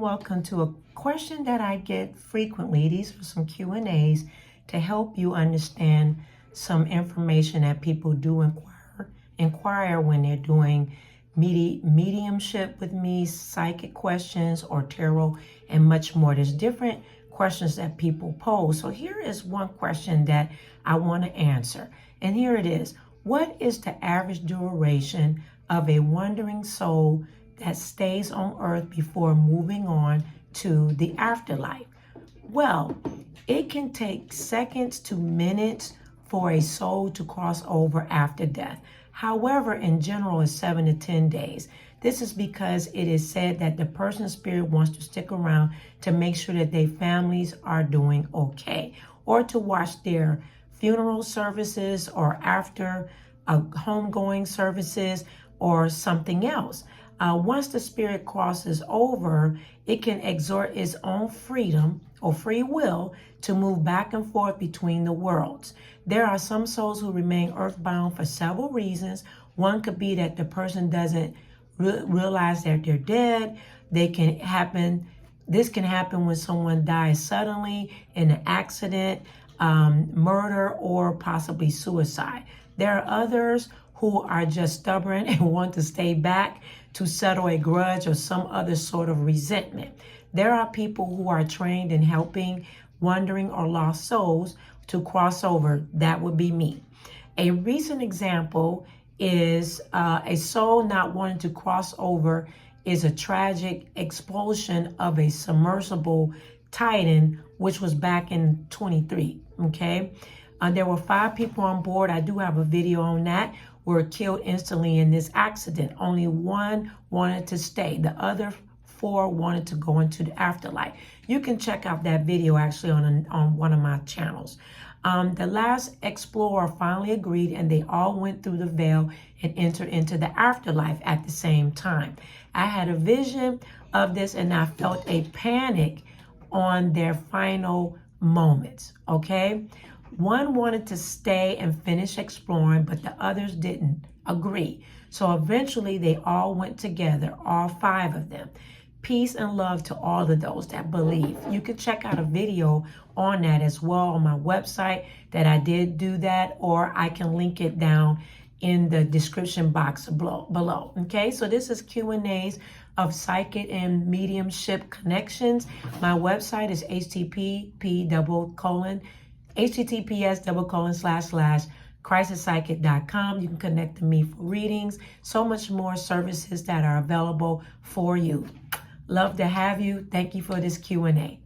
Welcome to a question that I get frequently. These are some Q&As to help you understand some information that people do inquire when they're doing mediumship with me, psychic questions, or tarot, and much more. There's different questions that people pose. So here is one question that I want to answer. And here it is. What is the average duration of a wandering soul that stays on earth before moving on to the afterlife? Well, it can take seconds to minutes for a soul to cross over after death. However, in general, it's 7 to 10 days. This is because it is said that the person's spirit wants to stick around to make sure that their families are doing okay, or to watch their funeral services, or after homegoing services, or something else. Once the spirit crosses over, it can exert its own freedom or free will to move back and forth between the worlds. There are some souls who remain earthbound for several reasons. One could be that the person doesn't realize that they're dead. This can happen when someone dies suddenly in an accident, murder, or possibly suicide. There are others who are just stubborn and want to stay back to settle a grudge or some other sort of resentment. There are people who are trained in helping wandering or lost souls to cross over. That would be me. A recent example is a soul not wanting to cross over is a tragic explosion of a submersible Titan, which was back in 23, okay? There were 5 people on board. I do have a video on that. Were killed instantly in this accident. Only one wanted to stay. The other 4 wanted to go into the afterlife. You can check out that video actually on one of my channels. The last explorer finally agreed, and they all went through the veil and entered into the afterlife at the same time. I had a vision of this, and I felt a panic on their final moments, okay? One wanted to stay and finish exploring, but the others didn't agree. So eventually they all went together, all 5 of them. Peace and love to all of those that believe. You can check out a video on that as well on my website that I did do that, or I can link it down in the description box below. Okay, so this is Q&As of psychic and mediumship connections. My website is https://crisispsychic.com. You can connect to me for readings. So much more services that are available for you. Love to have you. Thank you for this Q&A.